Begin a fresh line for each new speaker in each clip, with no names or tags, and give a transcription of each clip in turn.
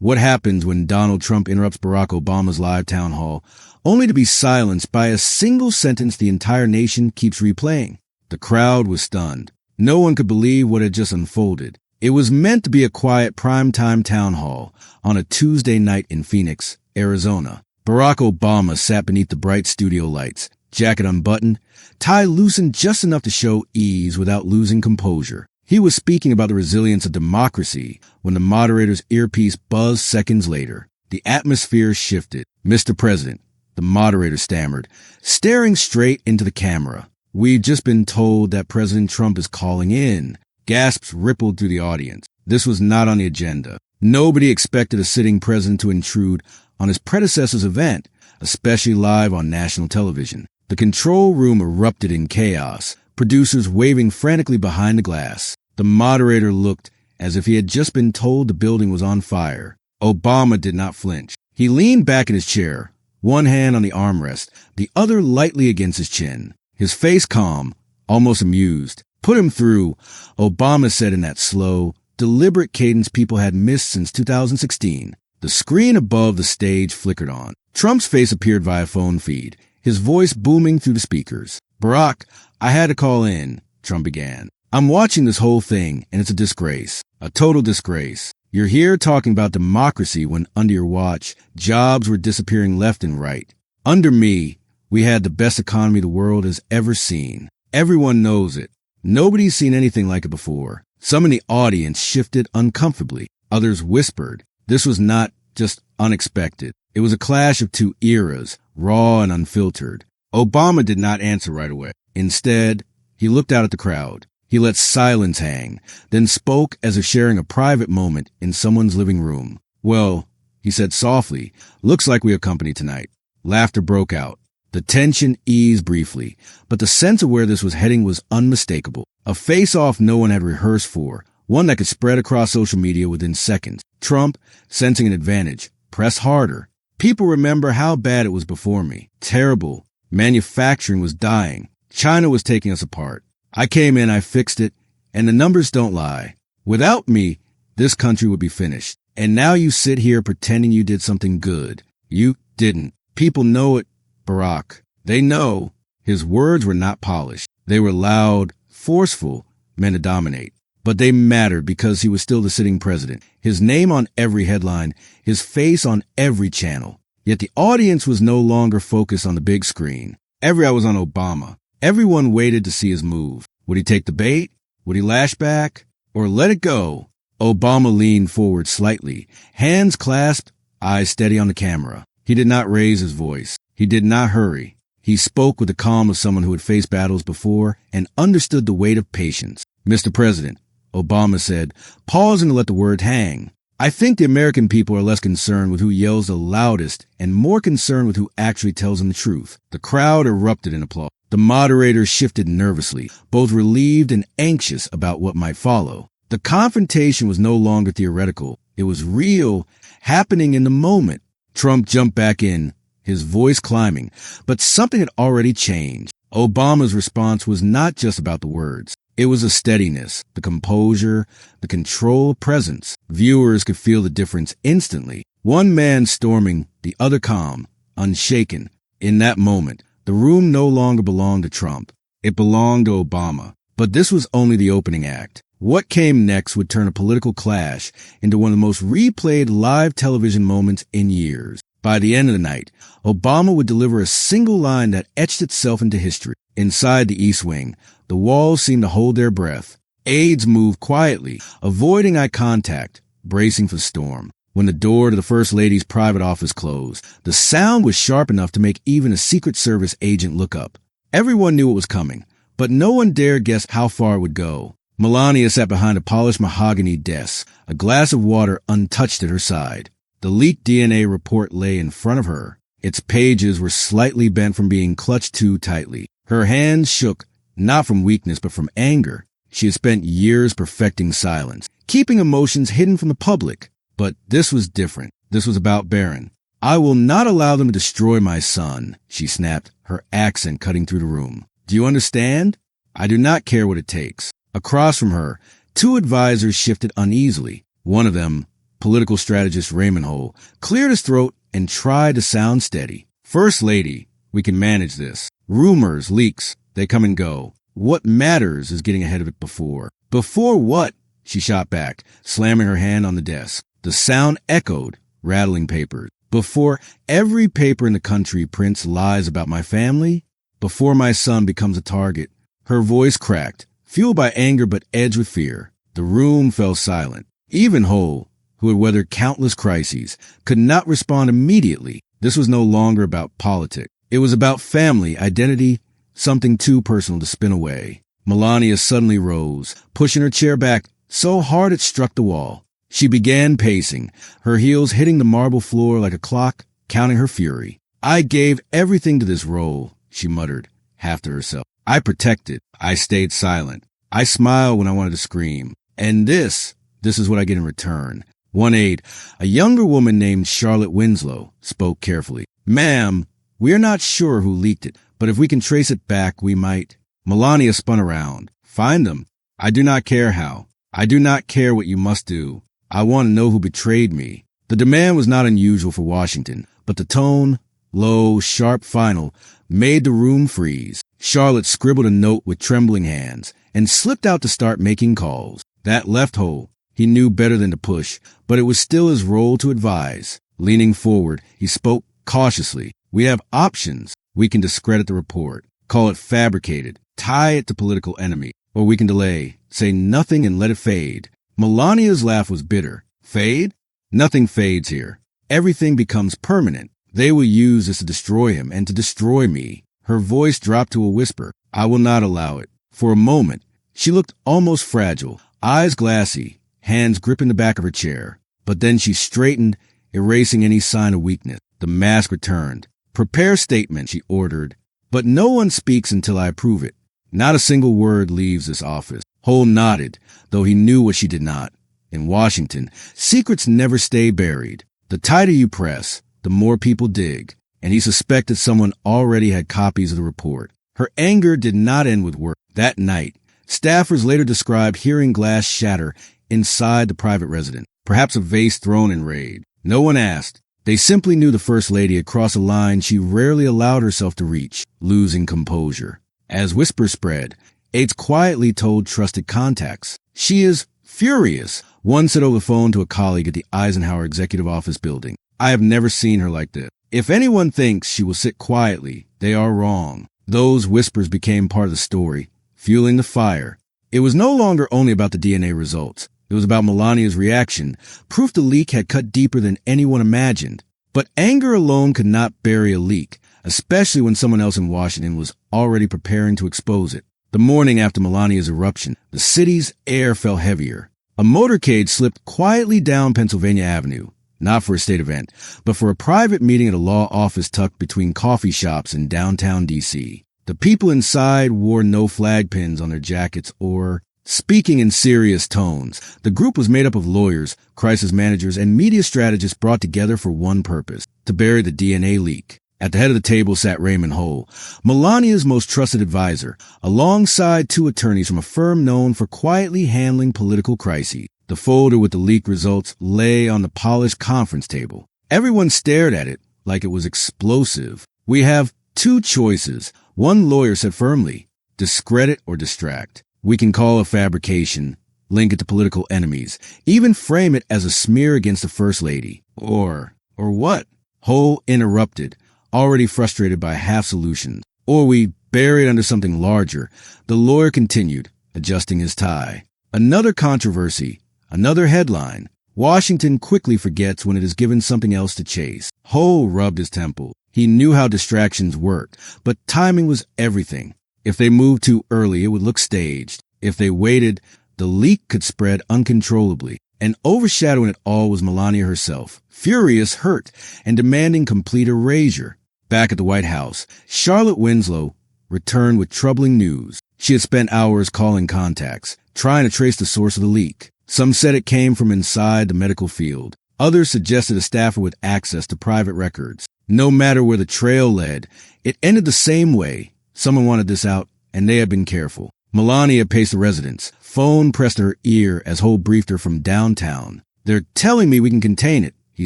What happens when Donald Trump interrupts Barack Obama's live town hall, only to be silenced by a single sentence the entire nation keeps replaying? The crowd was stunned. No one could believe what had just unfolded. It was meant to be a quiet primetime town hall on a Tuesday night in Phoenix, Arizona. Barack Obama sat beneath the bright studio lights, jacket unbuttoned, tie loosened just enough to show ease without losing composure. He was speaking about the resilience of democracy when the moderator's earpiece buzzed seconds later. The atmosphere shifted. "Mr. President," the moderator stammered, staring straight into the camera. "We've just been told that President Trump is calling in." Gasps rippled through the audience. This was not on the agenda. Nobody expected a sitting president to intrude on his predecessor's event, especially live on national television. The control room erupted in chaos, producers waving frantically behind the glass. The moderator looked as if he had just been told the building was on fire. Obama did not flinch. He leaned back in his chair, one hand on the armrest, the other lightly against his chin. His face calm, almost amused. "Put him through," Obama said in that slow, deliberate cadence people had missed since 2016. The screen above the stage flickered on. Trump's face appeared via phone feed, his voice booming through the speakers. "Barack, I had to call in," Trump began. "I'm watching this whole thing, and it's a disgrace. A total disgrace. You're here talking about democracy when under your watch, jobs were disappearing left and right. Under me, we had the best economy the world has ever seen. Everyone knows it. Nobody's seen anything like it before." Some in the audience shifted uncomfortably. Others whispered. This was not just unexpected. It was a clash of two eras, raw and unfiltered. Obama did not answer right away. Instead, he looked out at the crowd. He let silence hang, then spoke as if sharing a private moment in someone's living room. "Well," he said softly, "looks like we have company tonight." Laughter broke out. The tension eased briefly, but the sense of where this was heading was unmistakable. A face-off no one had rehearsed for, one that could spread across social media within seconds. Trump, sensing an advantage, pressed harder. "People remember how bad it was before me. Terrible. Manufacturing was dying. China was taking us apart. I came in, I fixed it, and the numbers don't lie. Without me, this country would be finished. And now you sit here pretending you did something good. You didn't. People know it, Barack. They know." His words were not polished. They were loud, forceful, meant to dominate. But they mattered because he was still the sitting president. His name on every headline, his face on every channel. Yet the audience was no longer focused on the big screen. Every eye was on Obama. Everyone waited to see his move. Would he take the bait? Would he lash back? Or let it go? Obama leaned forward slightly, hands clasped, eyes steady on the camera. He did not raise his voice. He did not hurry. He spoke with the calm of someone who had faced battles before and understood the weight of patience. "Mr. President," Obama said, pausing to let the word hang, "I think the American people are less concerned with who yells the loudest and more concerned with who actually tells them the truth." The crowd erupted in applause. The moderator shifted nervously, both relieved and anxious about what might follow. The confrontation was no longer theoretical. It was real, happening in the moment. Trump jumped back in, his voice climbing, but something had already changed. Obama's response was not just about the words. It was a steadiness, the composure, the control of presence. Viewers could feel the difference instantly. One man storming, the other calm, unshaken. In that moment, the room no longer belonged to Trump. It belonged to Obama. But this was only the opening act. What came next would turn a political clash into one of the most replayed live television moments in years. By the end of the night, Obama would deliver a single line that etched itself into history. Inside the East Wing, the walls seemed to hold their breath. Aides moved quietly, avoiding eye contact, bracing for storm. When the door to the First Lady's private office closed, the sound was sharp enough to make even a Secret Service agent look up. Everyone knew it was coming, but no one dared guess how far it would go. Melania sat behind a polished mahogany desk, a glass of water untouched at her side. The leaked DNA report lay in front of her. Its pages were slightly bent from being clutched too tightly. Her hands shook, not from weakness but from anger. She had spent years perfecting silence, keeping emotions hidden from the public. But this was different. This was about Barron. "I will not allow them to destroy my son," she snapped, her accent cutting through the room. "Do you understand? I do not care what it takes." Across from her, two advisors shifted uneasily. One of them, Political strategist Raymond Hull cleared his throat and tried to sound steady. First Lady, we can manage this. Rumors, leaks, they come and go. What matters is getting ahead of it before. Before what? She shot back, slamming her hand on the desk. The sound echoed, rattling papers. Before every paper in the country prints lies about my family, before my son becomes a target. Her voice cracked, fueled by anger but edged with fear. The room fell silent. Even Hull, who had weathered countless crises, could not respond immediately. This was no longer about politics. It was about family, identity, something too personal to spin away. Melania suddenly rose, pushing her chair back so hard it struck the wall. She began pacing, her heels hitting the marble floor like a clock, counting her fury. I gave everything to this role, she muttered, half to herself. I protected. I stayed silent. I smiled when I wanted to scream. And this is what I get in return. One aide, a younger woman named Charlotte Winslow, spoke carefully. Ma'am, we are not sure who leaked it, but if we can trace it back, we might. Melania spun around. Find them. I do not care how. I do not care what you must do. I want to know who betrayed me. The demand was not unusual for Washington, but the tone, low, sharp, final, made the room freeze. Charlotte scribbled a note with trembling hands and slipped out to start making calls. That left Hull. He knew better than to push, but it was still his role to advise. Leaning forward, he spoke cautiously. We have options. We can discredit the report, call it fabricated, tie it to political enemy, or we can delay, say nothing and let it fade. Melania's laugh was bitter. Fade? Nothing fades here. Everything becomes permanent. They will use this to destroy him and to destroy me. Her voice dropped to a whisper. I will not allow it. For a moment, she looked almost fragile, eyes glassy, hands gripping the back of her chair. But then she straightened, erasing any sign of weakness. The mask returned. Prepare statement, she ordered. But no one speaks until I approve it. Not a single word leaves this office. Hull nodded, though he knew what she did not. In Washington, secrets never stay buried. The tighter you press, the more people dig. And he suspected someone already had copies of the report. Her anger did not end with work. That night, staffers later described hearing glass shatter inside the private residence, perhaps a vase thrown in rage. No one asked. They simply knew the First Lady had crossed a line she rarely allowed herself to reach, losing composure. As whispers spread, aides quietly told trusted contacts. She is furious, one said over the phone to a colleague at the Eisenhower Executive Office building. I have never seen her like this. If anyone thinks she will sit quietly, they are wrong. Those whispers became part of the story, fueling the fire. It was no longer only about the DNA results. It was about Melania's reaction, proof the leak had cut deeper than anyone imagined. But anger alone could not bury a leak, especially when someone else in Washington was already preparing to expose it. The morning after Melania's eruption, the city's air felt heavier. A motorcade slipped quietly down Pennsylvania Avenue, not for a state event, but for a private meeting at a law office tucked between coffee shops in downtown D.C. The people inside wore no flag pins on their jackets or, speaking in serious tones, the group was made up of lawyers, crisis managers, and media strategists brought together for one purpose, to bury the DNA leak. At the head of the table sat Raymond Hull, Melania's most trusted advisor, alongside two attorneys from a firm known for quietly handling political crises. The folder with the leak results lay on the polished conference table. Everyone stared at it like it was explosive. We have two choices, one lawyer said firmly, discredit or distract. We can call it fabrication, link it to political enemies, even frame it as a smear against the First Lady. Or what? Hull interrupted, already frustrated by half solutions. Or we bury it under something larger. The lawyer continued, adjusting his tie. Another controversy, another headline. Washington quickly forgets when it is given something else to chase. Hull rubbed his temple. He knew how distractions worked, but timing was everything. If they moved too early, it would look staged. If they waited, the leak could spread uncontrollably. And overshadowing it all was Melania herself, furious, hurt, and demanding complete erasure. Back at the White House, Charlotte Winslow returned with troubling news. She had spent hours calling contacts, trying to trace the source of the leak. Some said it came from inside the medical field. Others suggested a staffer with access to private records. No matter where the trail led, it ended the same way. Someone wanted this out, and they had been careful. Melania paced the residence, phone pressed to her ear as Hull briefed her from downtown. They're telling me we can contain it, he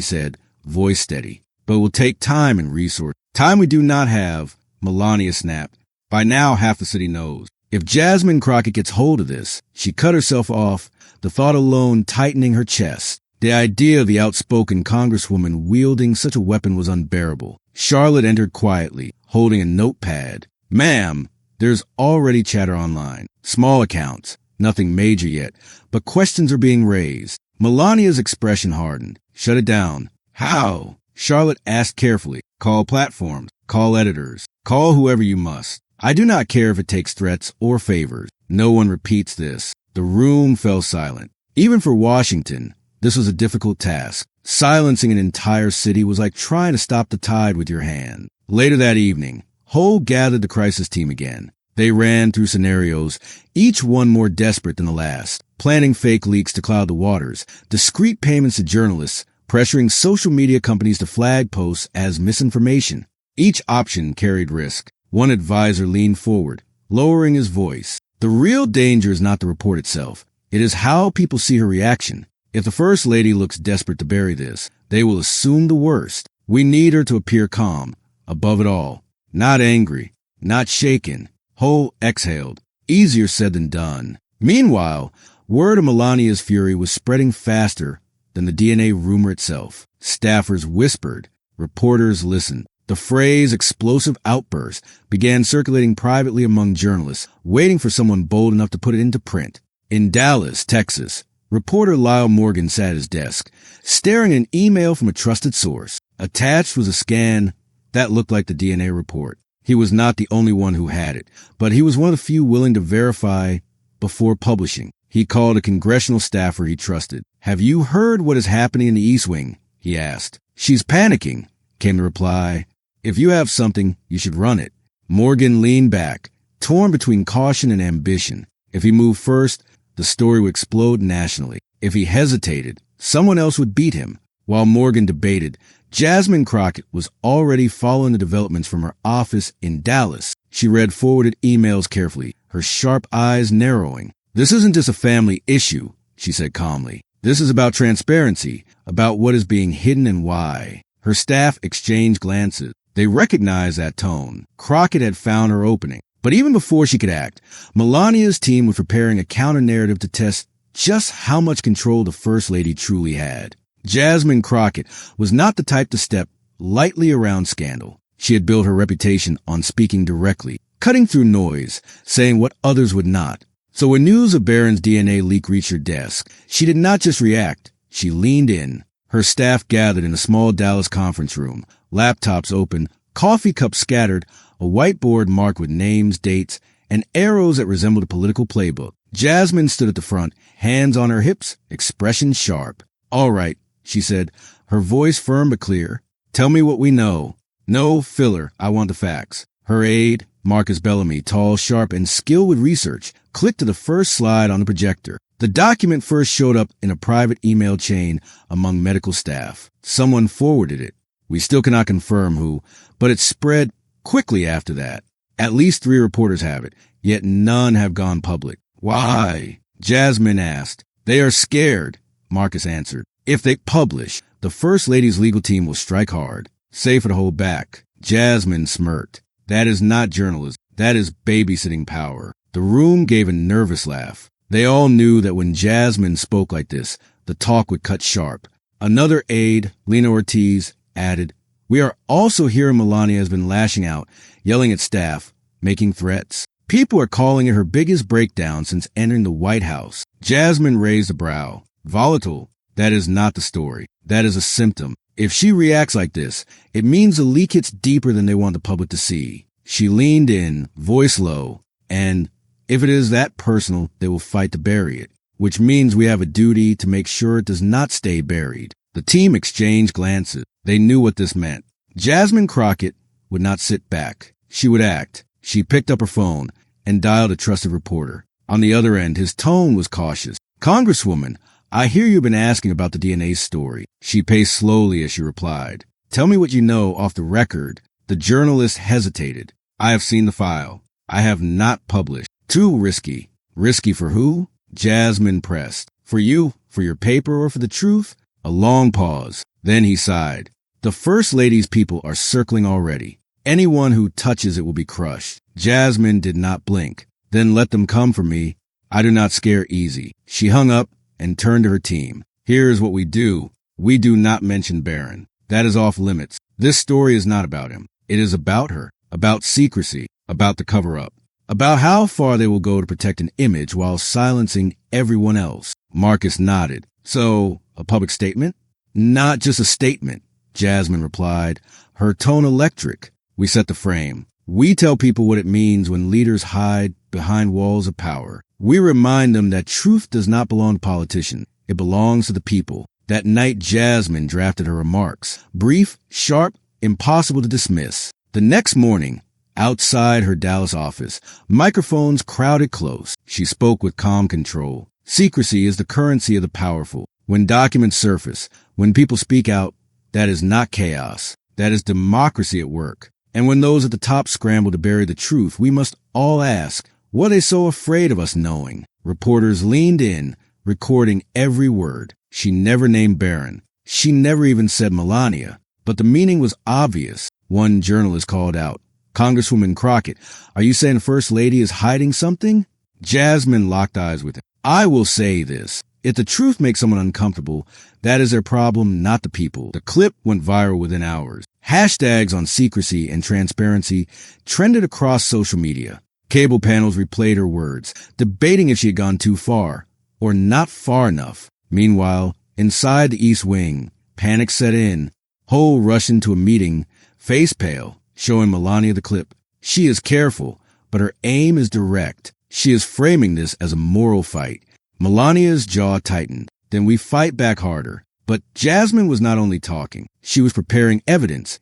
said, voice steady. But it will take time and resource. Time we do not have, Melania snapped. By now, half the city knows. If Jasmine Crockett gets hold of this, she cut herself off, the thought alone tightening her chest. The idea of the outspoken Congresswoman wielding such a weapon was unbearable. Charlotte entered quietly, holding a notepad. Ma'am, there's already chatter online. Small accounts. Nothing major yet, but questions are being raised. Melania's expression hardened. Shut it down. How? Charlotte asked carefully. Call platforms. Call editors. Call whoever you must. I do not care if it takes threats or favors. No one repeats this. The room fell silent. Even for Washington, this was a difficult task. Silencing an entire city was like trying to stop the tide with your hand. Later that evening, Hull gathered the crisis team again. They ran through scenarios, each one more desperate than the last, planning fake leaks to cloud the waters, discreet payments to journalists, pressuring social media companies to flag posts as misinformation. Each option carried risk. One advisor leaned forward, lowering his voice. The real danger is not the report itself. It is how people see her reaction. If the First Lady looks desperate to bury this, they will assume the worst. We need her to appear calm, above it all. Not angry, not shaken. Hull exhaled. Easier said than done. Meanwhile, word of Melania's fury was spreading faster than the DNA rumor itself. Staffers whispered. Reporters listened. The phrase explosive outburst began circulating privately among journalists, waiting for someone bold enough to put it into print. In Dallas, Texas, reporter Lyle Morgan sat at his desk, staring at an email from a trusted source. Attached was a scan that looked like the DNA report. He was not the only one who had it, but he was one of the few willing to verify before publishing. He called a congressional staffer he trusted. Have you heard what is happening in the East Wing? He asked. She's panicking, came the reply. If you have something, you should run it. Morgan leaned back, torn between caution and ambition. If he moved first, the story would explode nationally. If he hesitated, someone else would beat him. While Morgan debated, Jasmine Crockett was already following the developments from her office in Dallas. She read forwarded emails carefully, her sharp eyes narrowing. This isn't just a family issue, she said calmly. This is about transparency, about what is being hidden and why. Her staff exchanged glances. They recognized that tone. Crockett had found her opening. But even before she could act, Melania's team was preparing a counter-narrative to test just how much control the First Lady truly had. Jasmine Crockett was not the type to step lightly around scandal. She had built her reputation on speaking directly, cutting through noise, saying what others would not. So when news of Barron's DNA leak reached her desk, she did not just react, she leaned in. Her staff gathered in a small Dallas conference room, laptops open, coffee cups scattered, a whiteboard marked with names, dates, and arrows that resembled a political playbook. Jasmine stood at the front, hands on her hips, expression sharp. All right, she said, her voice firm but clear. Tell me what we know. No filler, I want the facts. Her aide, Marcus Bellamy, tall, sharp, and skilled with research, clicked to the first slide on the projector. The document first showed up in a private email chain among medical staff. Someone forwarded it. We still cannot confirm who, but it spread quickly after that. At least 3 reporters have it, yet none have gone public. Why? Jasmine asked. They are scared, Marcus answered. If they publish, the First Lady's legal team will strike hard. Safer to hold back. Jasmine smirked. That is not journalism. That is babysitting power. The room gave a nervous laugh. They all knew that when Jasmine spoke like this, the talk would cut sharp. Another aide, Lena Ortiz, added, we are also hearing Melania has been lashing out, yelling at staff, making threats. People are calling it her biggest breakdown since entering the White House. Jasmine raised a brow. Volatile. That is not the story. That is a symptom. If she reacts like this, it means the leak hits deeper than they want the public to see. She leaned in, voice low, and if it is that personal, they will fight to bury it, which means we have a duty to make sure it does not stay buried. The team exchanged glances. They knew what this meant. Jasmine Crockett would not sit back. She would act. She picked up her phone and dialed a trusted reporter. On the other end, his tone was cautious. Congresswoman, I hear you've been asking about the DNA story. She paced slowly as she replied. Tell me what you know off the record. The journalist hesitated. I have seen the file. I have not published. Too risky. Risky for who? Jasmine pressed. For you, For your paper or for the truth? A long pause. Then he sighed. The First Lady's people are circling already. Anyone who touches it will be crushed. Jasmine did not blink. Then let them come for me. I do not scare easy. She hung up and turned to her team. Here is what we do. We do not mention Barron. That is off limits. This story is not about him. It is about her, about secrecy, about the cover-up, about how far they will go to protect an image while silencing everyone else. Marcus nodded. So, a public statement? Not just a statement, Jasmine replied, her tone electric. We set the frame. We tell people what it means when leaders hide behind walls of power. We remind them that truth does not belong to politicians. It belongs to the people. That night, Jasmine drafted her remarks. Brief, sharp, impossible to dismiss. The next morning, outside her Dallas office, microphones crowded close. She spoke with calm control. Secrecy is the currency of the powerful. When documents surface, when people speak out, that is not chaos. That is democracy at work. And when those at the top scramble to bury the truth, we must all ask, what are they so afraid of us knowing? Reporters leaned in, recording every word. She never named Barron. She never even said Melania. But the meaning was obvious. One journalist called out, Congresswoman Crockett, are you saying the First Lady is hiding something? Jasmine locked eyes with him. I will say this. If the truth makes someone uncomfortable, that is their problem, not the people. The clip went viral within hours. Hashtags on secrecy and transparency trended across social media. Cable panels replayed her words, debating if she had gone too far or not far enough. Meanwhile, inside the East Wing, panic set in. Ho rushed into a meeting, face pale, showing Melania the clip. She is careful, but her aim is direct. She is framing this as a moral fight. Melania's jaw tightened. Then we fight back harder. But Jasmine was not only talking. She was preparing evidence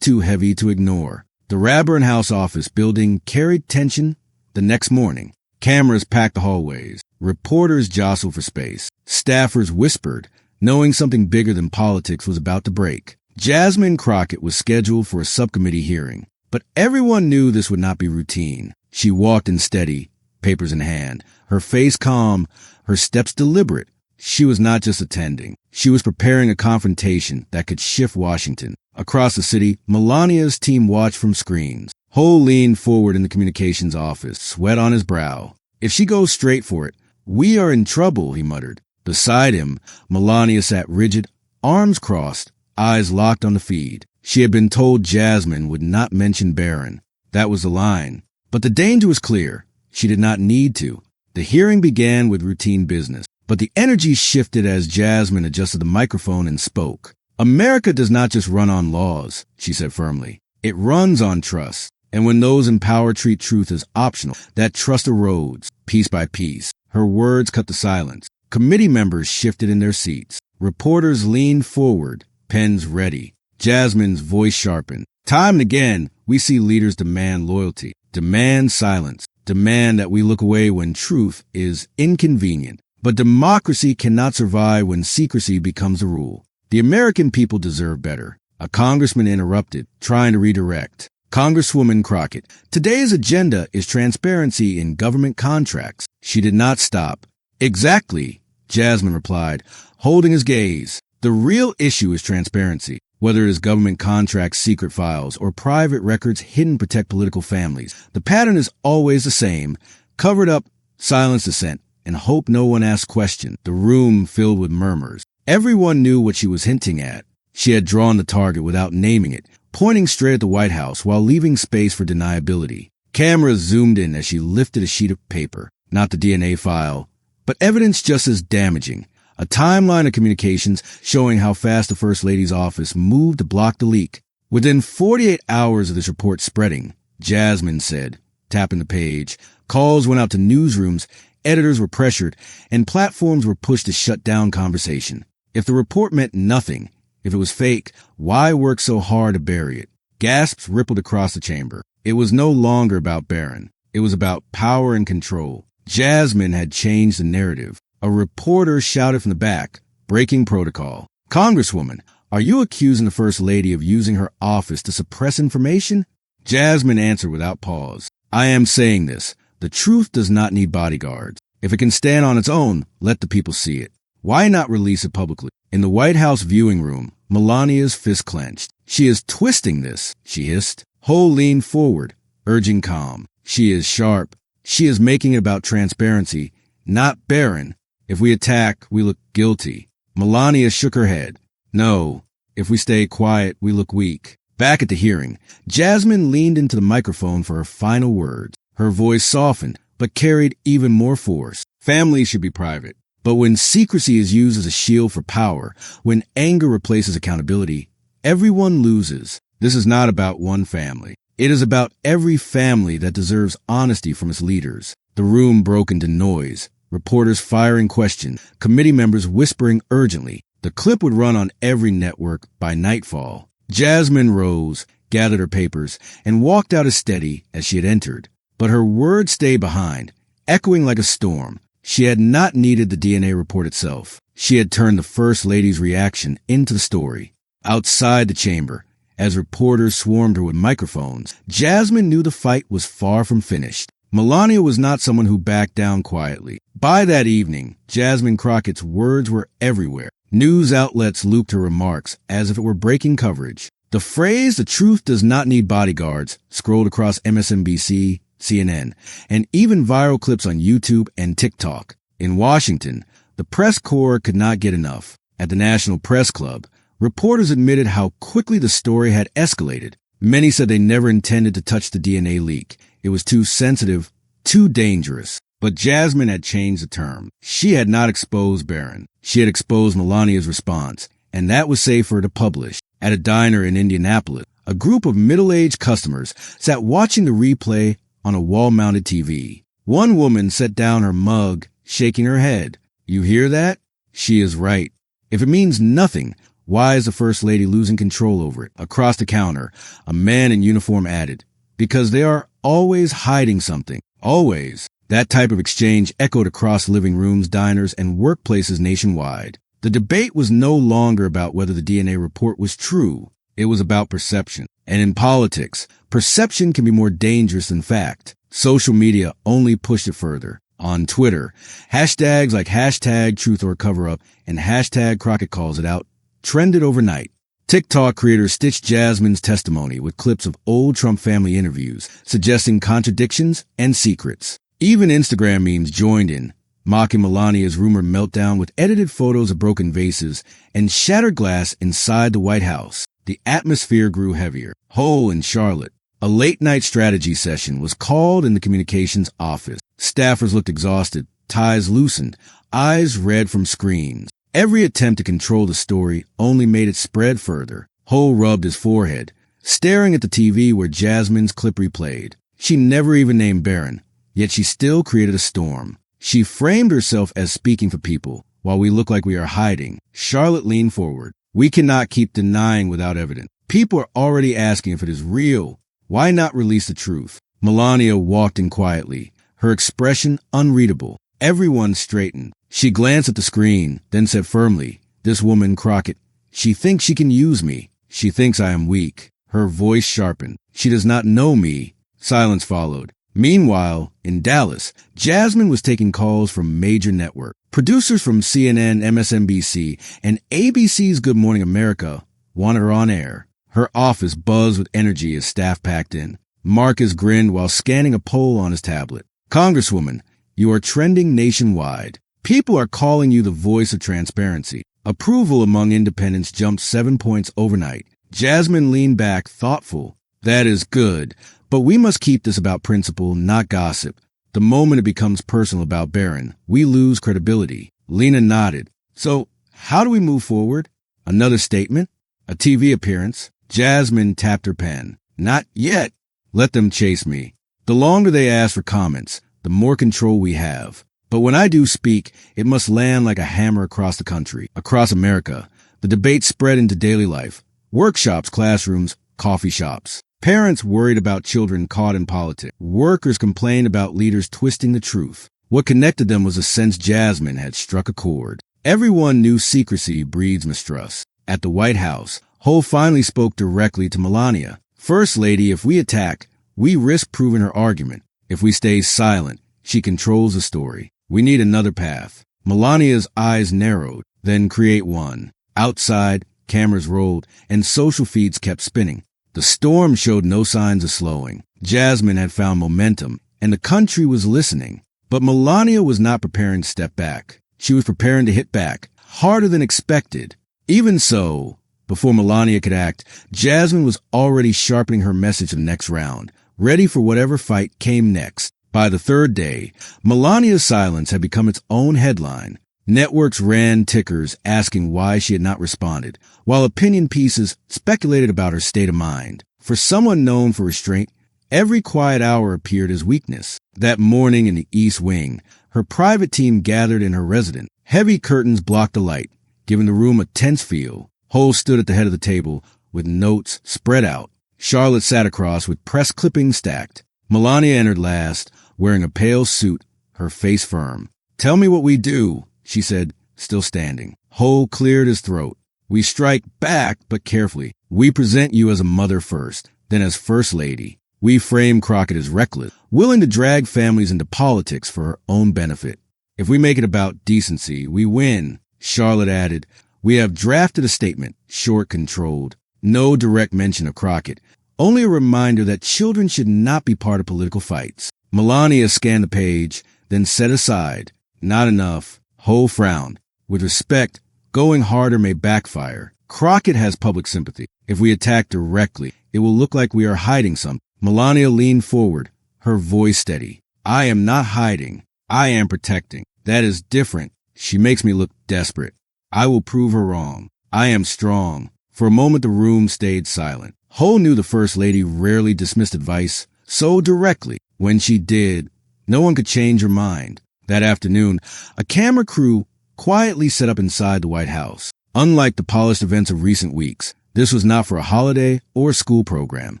too heavy to ignore. The Rappahannock House office building carried tension. The next morning, cameras packed the hallways. Reporters jostled for space. Staffers whispered, knowing something bigger than politics was about to break. Jasmine Crockett was scheduled for a subcommittee hearing, but everyone knew this would not be routine. She walked in steady, papers in hand, her face calm, her steps deliberate. She was not just attending. She was preparing a confrontation that could shift Washington. Across the city, Melania's team watched from screens. Ho leaned forward in the communications office, sweat on his brow. If she goes straight for it, we are in trouble, he muttered. Beside him, Melania sat rigid, arms crossed, eyes locked on the feed. She had been told Jasmine would not mention Barron. That was the line. But the danger was clear. She did not need to. The hearing began with routine business. But the energy shifted as Jasmine adjusted the microphone and spoke. America does not just run on laws, she said firmly. It runs on trust. And when those in power treat truth as optional, that trust erodes, piece by piece. Her words cut the silence. Committee members shifted in their seats. Reporters leaned forward, pens ready. Jasmine's voice sharpened. Time and again, we see leaders demand loyalty, demand silence, demand that we look away when truth is inconvenient. But democracy cannot survive when secrecy becomes the rule. The American people deserve better. A congressman interrupted, trying to redirect. Congresswoman Crockett, today's agenda is transparency in government contracts. She did not stop. Exactly, Jasmine replied, holding his gaze. The real issue is transparency. Whether it is government contracts, secret files, or private records hidden to protect political families, the pattern is always the same. Covered up, silence dissent, and hope no one asked questions. The room filled with murmurs. Everyone knew what she was hinting at. She had drawn the target without naming it, pointing straight at the White House while leaving space for deniability. Cameras zoomed in as she lifted a sheet of paper, not the DNA file, but evidence just as damaging. A timeline of communications showing how fast the First Lady's office moved to block the leak. Within 48 hours of this report spreading, Jasmine said, tapping the page, calls went out to newsrooms, editors were pressured, and platforms were pushed to shut down conversation. If the report meant nothing, if it was fake, why work so hard to bury it? Gasps rippled across the chamber. It was no longer about Barron. It was about power and control. Jasmine had changed the narrative. A reporter shouted from the back, breaking protocol. Congresswoman, are you accusing the First Lady of using her office to suppress information? Jasmine answered without pause. I am saying this. The truth does not need bodyguards. If it can stand on its own, let the people see it. Why not release it publicly? In the White House viewing room, Melania's fist clenched. She is twisting this, she hissed. Ho leaned forward, urging calm. She is sharp. She is making it about transparency, not Barron. If we attack, we look guilty. Melania shook her head. No, if we stay quiet, we look weak. Back at the hearing, Jasmine leaned into the microphone for her final words. Her voice softened, but carried even more force. Families should be private. But when secrecy is used as a shield for power, when anger replaces accountability, everyone loses. This is not about one family. It is about every family that deserves honesty from its leaders. The room broke into noise, reporters firing questions, committee members whispering urgently. The clip would run on every network by nightfall. Jasmine rose, gathered her papers, and walked out as steady as she had entered. But her words stayed behind, echoing like a storm. She had not needed the DNA report itself. She had turned the First Lady's reaction into the story. Outside the chamber, as reporters swarmed her with microphones, Jasmine knew the fight was far from finished. Melania was not someone who backed down quietly. By that evening, Jasmine Crockett's words were everywhere. News outlets looped her remarks as if it were breaking coverage. The phrase, "the truth does not need bodyguards," scrolled across MSNBC, CNN, and even viral clips on YouTube and TikTok. In Washington, the press corps could not get enough. At the National Press Club, reporters admitted how quickly the story had escalated. Many said they never intended to touch the DNA leak. It was too sensitive, too dangerous. But Jasmine had changed the term. She had not exposed Barron. She had exposed Melania's response, and that was safe for her to publish. At a diner in Indianapolis, a group of middle-aged customers sat watching the replay on a wall-mounted TV. One woman set down her mug, shaking her head. You hear that? She is right. If it means nothing, why is the First Lady losing control over it? Across the counter, a man in uniform added, because they are always hiding something. Always. That type of exchange echoed across living rooms, diners, and workplaces nationwide. The debate was no longer about whether the DNA report was true. It was about perception. And in politics, perception can be more dangerous than fact. Social media only pushed it further. On Twitter, hashtags like hashtag truth or cover up and hashtag Crockett calls it out trended overnight. TikTok creators stitched Jasmine's testimony with clips of old Trump family interviews, suggesting contradictions and secrets. Even Instagram memes joined in, mocking Melania's rumored meltdown with edited photos of broken vases and shattered glass inside the White House. The atmosphere grew heavier. Ho in Charlotte, a late-night strategy session was called in the communications office. Staffers looked exhausted, ties loosened, eyes red from screens. Every attempt to control the story only made it spread further. Ho rubbed his forehead, staring at the TV where Jasmine's clip replayed. She never even named Barron, yet she still created a storm. She framed herself as speaking for people, while we look like we are hiding. Charlotte leaned forward. We cannot keep denying without evidence. People are already asking if it is real. Why not release the truth? Melania walked in quietly, her expression unreadable. Everyone straightened. She glanced at the screen, then said firmly, "This woman, Crockett, she thinks she can use me. She thinks I am weak." Her voice sharpened. "She does not know me." Silence followed. Meanwhile, in Dallas, Jasmine was taking calls from major networks. Producers from CNN, MSNBC, and ABC's Good Morning America wanted her on air. Her office buzzed with energy as staff packed in. Marcus grinned while scanning a poll on his tablet. "Congresswoman, you are trending nationwide. People are calling you the voice of transparency." Approval among independents jumped 7 points overnight. Jasmine leaned back, thoughtful. "That is good. But we must keep this about principle, not gossip. The moment it becomes personal about Barron, we lose credibility." Lena nodded. "So, how do we move forward?" Another statement? A TV appearance? Jasmine tapped her pen. "Not yet. Let them chase me. The longer they ask for comments, the more control we have. But when I do speak, it must land like a hammer across the country, across America." The debate spread into daily life. Workshops, classrooms, coffee shops. Parents worried about children caught in politics. Workers complained about leaders twisting the truth. What connected them was a sense Jasmine had struck a chord. Everyone knew secrecy breeds mistrust. At the White House, Ho finally spoke directly to Melania. "First Lady, if we attack, we risk proving her argument. If we stay silent, she controls the story. We need another path." Melania's eyes narrowed. Then create one. Outside, cameras rolled, and social feeds kept spinning. The storm showed no signs of slowing. Jasmine had found momentum, and the country was listening. But Melania was not preparing to step back. She was preparing to hit back, harder than expected. Even so, before Melania could act, Jasmine was already sharpening her message for the next round, ready for whatever fight came next. By the third day, Melania's silence had become its own headline. Networks ran tickers asking why she had not responded, while opinion pieces speculated about her state of mind. For someone known for restraint, every quiet hour appeared as weakness. That morning in the East Wing, her private team gathered in her residence. Heavy curtains blocked the light, giving the room a tense feel. Hole stood at the head of the table with notes spread out. Charlotte sat across with press clippings stacked. Melania entered last, wearing a pale suit, her face firm. "Tell me what we do," she said, still standing. Hole cleared his throat. "We strike back, but carefully. We present you as a mother first, then as First Lady. We frame Crockett as reckless, willing to drag families into politics for her own benefit. If we make it about decency, we win." Charlotte added, "We have drafted a statement, short, controlled. No direct mention of Crockett. Only a reminder that children should not be part of political fights." Melania scanned the page, then set aside. "Not enough." Hole frowned. "With respect, going harder may backfire. Crockett has public sympathy. If we attack directly, it will look like we are hiding something." Melania leaned forward, her voice steady. "I am not hiding. I am protecting. That is different. She makes me look desperate. I will prove her wrong. I am strong." For a moment, the room stayed silent. Hole knew the First Lady rarely dismissed advice so directly. When she did, no one could change her mind. That afternoon, a camera crew quietly set up inside the White House. Unlike the polished events of recent weeks, this was not for a holiday or a school program.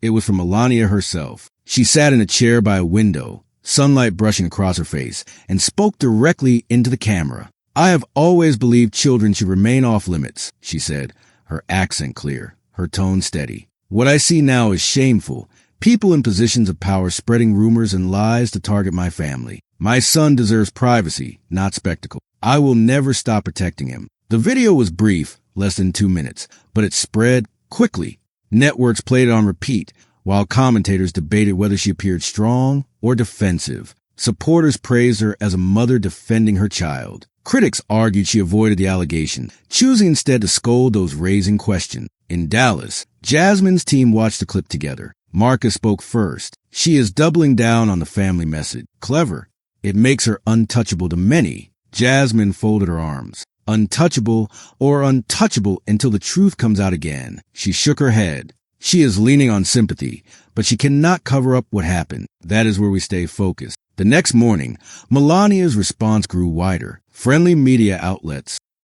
It was for Melania herself. She sat in a chair by a window, sunlight brushing across her face, and spoke directly into the camera. "I have always believed children should remain off limits," she said, her accent clear, her tone steady. "What I see now is shameful. People in positions of power spreading rumors and lies to target my family. My son deserves privacy, not spectacle. I will never stop protecting him." The video was brief, less than 2 minutes, but it spread quickly. Networks played it on repeat, while commentators debated whether she appeared strong or defensive. Supporters praised her as a mother defending her child. Critics argued she avoided the allegation, choosing instead to scold those raising questions. In Dallas, Jasmine's team watched the clip together. Marcus spoke first. "She is doubling down on the family message. Clever. It makes her untouchable to many." Jasmine folded her arms. "Untouchable or untouchable until the truth comes out again." She shook her head. "She is leaning on sympathy, but she cannot cover up what happened. That is where we stay focused." The next morning, Melania's response grew wider. Friendly media outlets